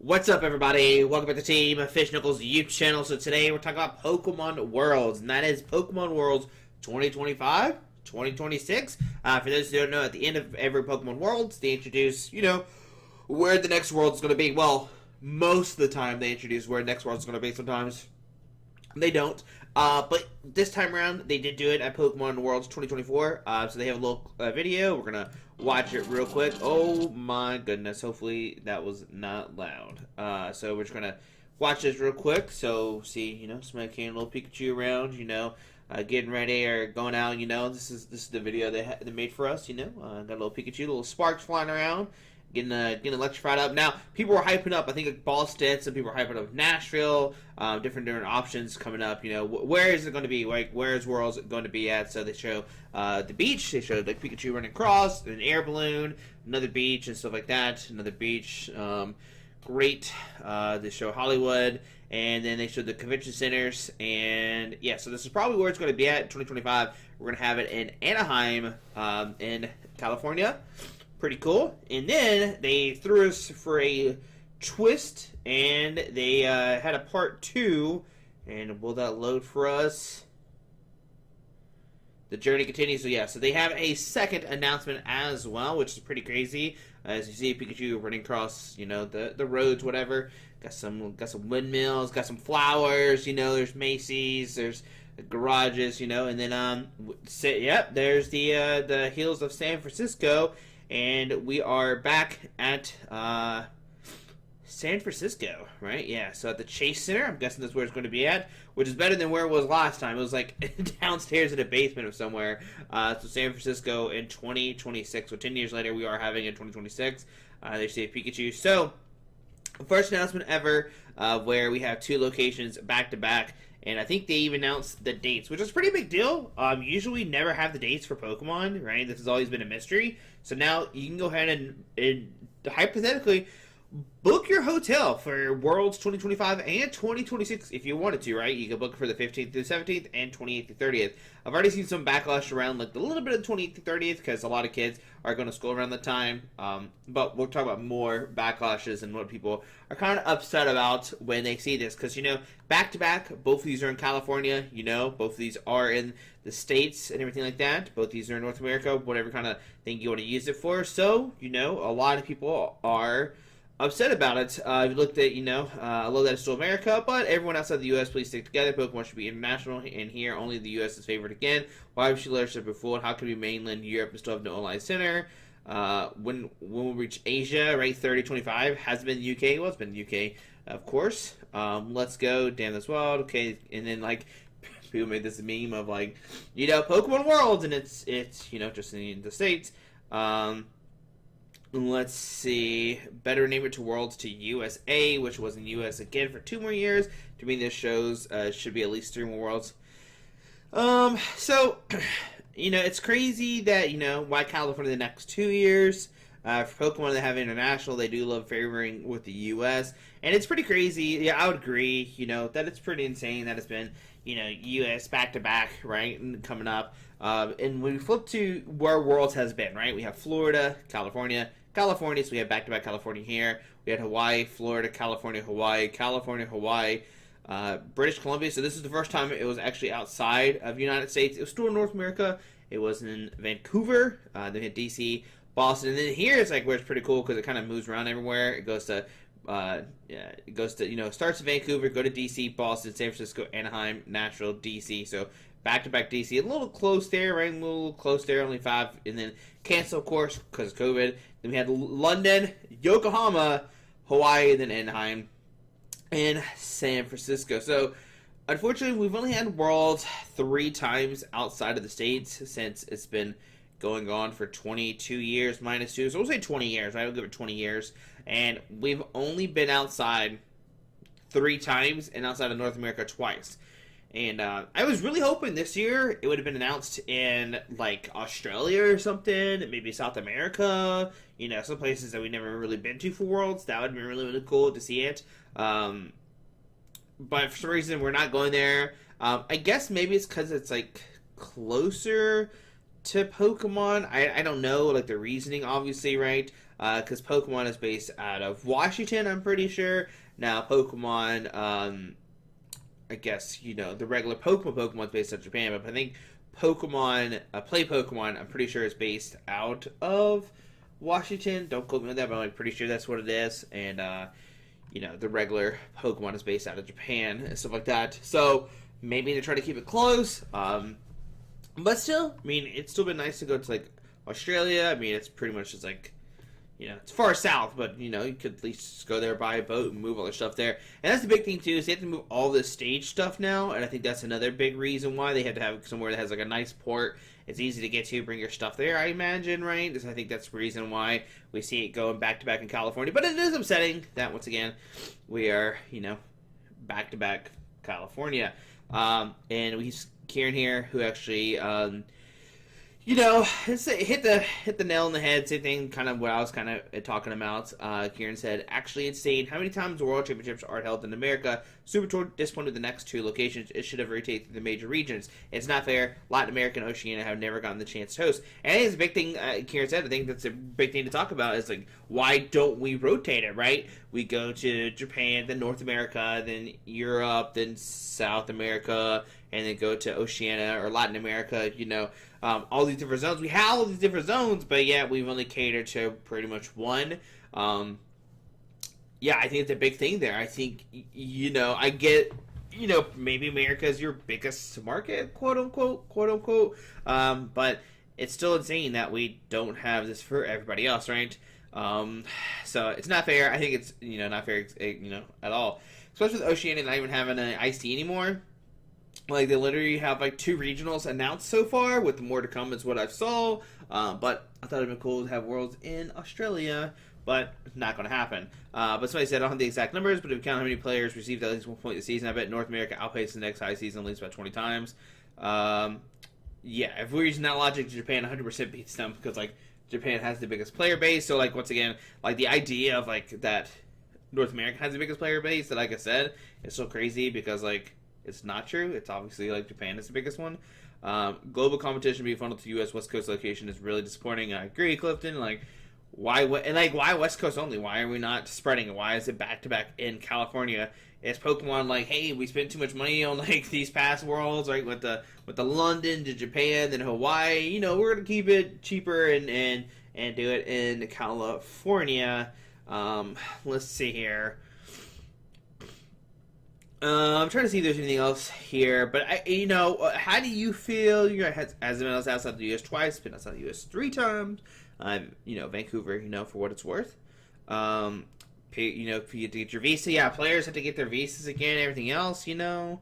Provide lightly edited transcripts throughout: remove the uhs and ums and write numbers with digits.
What's up, everybody? Welcome back to Team Fish Knuckles YouTube channel. So today we're talking about Pokemon Worlds, and that is Pokemon Worlds 2025, 2026. For those who don't know, at the end of every Pokemon Worlds, they introduce, where the next world is going to be. Well, most of the time they introduce where the next world is going to be. Sometimes they don't. But this time around, they did do it at Pokemon Worlds 2024. So they have a little video. We're going to watch it real quick. Oh my goodness. Hopefully that was not loud. So we're just going to watch this real quick. So see, somebody carrying a little Pikachu around, getting ready or going out, This is the video they made for us, got a little Pikachu, little sparks flying around. Getting electrified up. Now, people were hyping up, I think, like Boston, some people were hyping up Nashville, different options coming up, where is it going to be, like, where is Worlds going to be at? So they show the beach, they showed, like, Pikachu running across, an air balloon, another beach, and stuff like that, another beach, great, they show Hollywood, and then they showed the convention centers, and, yeah, so this is probably where it's going to be at, 2025, we're going to have it in Anaheim, in California. Pretty cool. And then they threw us for a twist, and they had a part 2. And will that load for us? The journey continues. So yeah, so they have a second announcement as well, which is pretty crazy. As you see, Pikachu running across, the roads, whatever. Got some windmills, got some flowers. There's Macy's, there's garages, and then there's the hills of San Francisco. And we are back at San Francisco, right? Yeah, so at the Chase Center, I'm guessing that's where it's going to be at, which is better than where it was last time. It was like downstairs in a basement of somewhere. So San Francisco in 2026. So 10 years later, we are having in 2026. They say Pikachu. So, first announcement ever where we have 2 locations back to back. And I think they even announced the dates, which is a pretty big deal. Usually never have the dates for Pokemon, right? This has always been a mystery. So now you can go ahead and hypothetically book your hotel for Worlds 2025 and 2026 if you wanted to, right? You can book for the 15th through 17th and 28th through 30th. I've already seen some backlash around like a little bit of the 28th through 30th because a lot of kids are going to school around that time. But we'll talk about more backlashes and what people are kind of upset about when they see this because, back to back, both of these are in California, both of these are in the States and everything like that. Both of these are in North America, whatever kind of thing you want to use it for. So, a lot of people are upset about it. If you looked at, I love that it's still America, but everyone outside the U.S., please stick together. Pokemon should be international, and here only the U.S. is favored again. Why would she let us before? How can we mainland Europe and still have no online center? When we reach Asia, right? 3025 has been the U.K. Well, it's been the U.K. Of course. Let's go. Damn this world. Okay, and then people made this meme of Pokemon Worlds, and it's just in the States. Let's see. Better name it to Worlds to USA, which was in US again for 2 more years. To me, this shows should be at least 3 more Worlds. So, it's crazy that, why California the next 2 years. For Pokemon that have international, they do love favoring with the US. And it's pretty crazy. Yeah, I would agree, that it's pretty insane that it's been, US back-to-back, right, and coming up. And when we flip to where Worlds has been, right, we have Florida, California, so we have back-to-back California here. We had Hawaii, Florida, California, Hawaii, British Columbia. So this is the first time it was actually outside of the United States. It was still in North America. It was in Vancouver. Then hit DC, Boston, and then here it's where it's pretty cool because it kind of moves around everywhere. It goes to starts in Vancouver, go to DC, Boston, San Francisco, Anaheim, Nashville, DC. So back-to-back DC, a little close there, right? A little close there, only 5, and then cancel, of course, because of COVID. Then we had London, Yokohama, Hawaii, then Anaheim, and San Francisco. So, unfortunately, we've only had Worlds 3 times outside of the States since it's been going on for 22 years minus 2. So we'll say 20 years, right? We'll give it 20 years. And we've only been outside 3 times and outside of North America twice. And I was really hoping this year it would have been announced in Australia or something, maybe South America, some places that we've never really been to for Worlds. That would have been really, really cool to see it. But for some reason, we're not going there. I guess maybe it's because it's closer to Pokemon. I don't know, the reasoning, obviously, right? because Pokemon is based out of Washington, I'm pretty sure. Now, Pokemon, I guess, the regular Pokemon is based out of Japan, but I think Pokemon, Play Pokemon, I'm pretty sure is based out of Washington. Don't quote me on that, but I'm pretty sure that's what it is. And, the regular Pokemon is based out of Japan and stuff like that. So, maybe they try to keep it close. But still, I mean, it's still been nice to go to, like, Australia. I mean, it's pretty much just, like, it's far south, but, you could at least just go there, buy a boat, and move all their stuff there. And that's the big thing, too, is they have to move all the stage stuff now, and I think that's another big reason why they have to have somewhere that has, like, a nice port. It's easy to get to, bring your stuff there, I imagine, right? I think that's the reason why we see it going back-to-back in California. But it is upsetting that, once again, we are, back-to-back California. And we Kieran here, who actually, hit the nail on the head. Same thing, kind of what I was kind of talking about. Kieran said, actually insane. How many times the World Championships are held in America? Super disappointed with the next two locations. It should have rotated through the major regions. It's not fair. Latin America and Oceania have never gotten the chance to host. And I think it's a big thing, Kieran said, I think that's a big thing to talk about, is like, why don't we rotate it, right? We go to Japan, then North America, then Europe, then South America, and then go to Oceania or Latin America, all these different zones. We have all these different zones, but yet we've only catered to pretty much one. I think it's a big thing there. I think, I get, maybe America is your biggest market, quote unquote, but it's still insane that we don't have this for everybody else, right? So it's not fair. I think it's, not fair, at all. Especially with Oceania not even having an IC anymore. Like, they literally have, like, 2 regionals announced so far, with more to come is what I saw. But I thought it'd been cool to have Worlds in Australia, but it's not going to happen. But somebody said, I don't have the exact numbers, but if you count how many players received at least 1 point this season, I bet North America outpaced the next high season at least about 20 times. If we're using that logic, Japan 100% beats them, because, like, Japan has the biggest player base. So, like, once again, like, the idea of, like, that North America has the biggest player base, that, like I said, is so crazy, because, like, it's not true. It's obviously, like, Japan is the biggest one. Global competition being funneled to U.S. West Coast location is really disappointing. I agree, Clifton. Like, why West Coast only? Why are we not spreading it? Why is it back-to-back in California? Is Pokemon like, hey, we spent too much money on, like, these past Worlds, right? With the London to Japan, then Hawaii. We're going to keep it cheaper and do it in California. Let's see here. I'm trying to see if there's anything else here, but how do you feel? Has been outside the U.S. twice, been outside the U.S. 3 times. Vancouver, for what it's worth. If you have to get your visa, players have to get their visas again. Everything else, and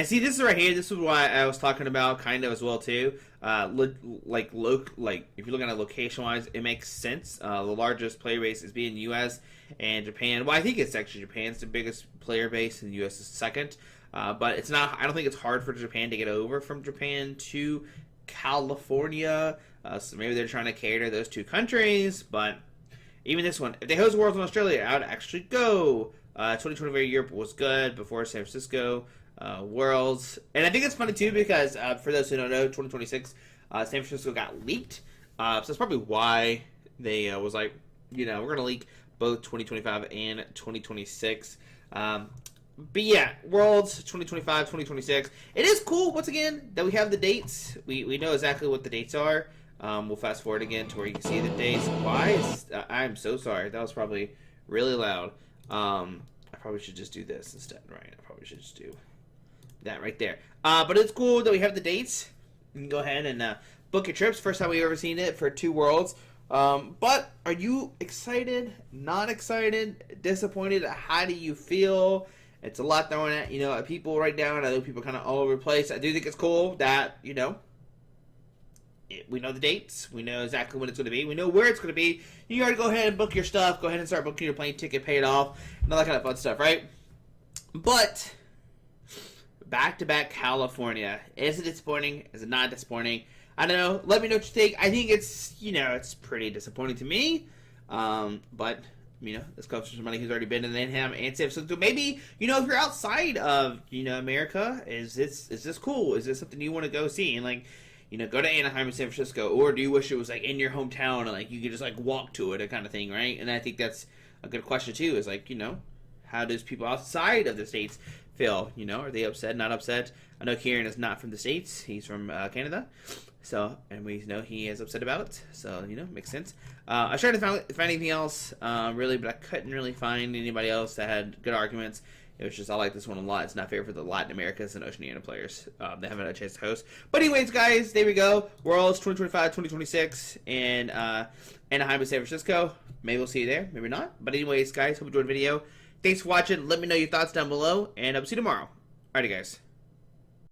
see, this is right here. This is why I was talking about kind of as well too. If you're looking at location-wise, it makes sense. The largest player base is being U.S. and Japan. Well, I think it's actually Japan's the biggest player base, and the U.S. is second. But it's not. I don't think it's hard for Japan to get over from Japan to California. So maybe they're trying to cater those 2 countries. But even this one, if they host Worlds in Australia, I would actually go. 2020 Europe was good before San Francisco. Worlds. And I think it's funny too, because for those who don't know, 2026 San Francisco got leaked, so that's probably why they was like, we're gonna leak both 2025 and 2026. But yeah, Worlds 2025, 2026. It is cool once again that we have the dates. We know exactly what the dates are. We'll fast forward again to where you can see the dates. I'm so sorry, that was probably really loud. I probably should just do this instead, right? I probably should just do that right there. But it's cool that we have the dates. You can go ahead and book your trips. First time we've ever seen it for 2 Worlds. But are you excited? Not excited? Disappointed? How do you feel? It's a lot thrown at people right now, and I know people kind of all over the place. I do think it's cool that we know the dates. We know exactly when it's going to be. We know where it's going to be. You gotta go ahead and book your stuff. Go ahead and start booking your plane ticket, pay it off, and all that kind of fun stuff, right? But back-to-back California. Is it disappointing? Is it not disappointing? I don't know. Let me know what you think. I think it's, it's pretty disappointing to me. But, this comes from somebody who's already been in Anaheim and San Francisco. Maybe, if you're outside of, America, is this cool? Is this something you want to go see? And, You know, go to Anaheim and San Francisco, or do you wish it was like in your hometown and like you could just like walk to it, a kind of thing, right? And I think that's a good question too. Is like, you know, how does people outside of the states feel? You know, are they upset? Not upset? I know Kieran is not from the states; he's from Canada. So, and we know he is upset about it. So, you know, makes sense. I tried to find anything else, really, but I couldn't really find anybody else that had good arguments. It was just, I like this one a lot. It's not fair for the Latin Americas and Oceania players. They haven't had a chance to host. But anyways, guys, there we go. Worlds 2025, 2026 in Anaheim and San Francisco. Maybe we'll see you there. Maybe not. But anyways, guys, hope you enjoyed the video. Thanks for watching. Let me know your thoughts down below. And I'll see you tomorrow. Alrighty, guys.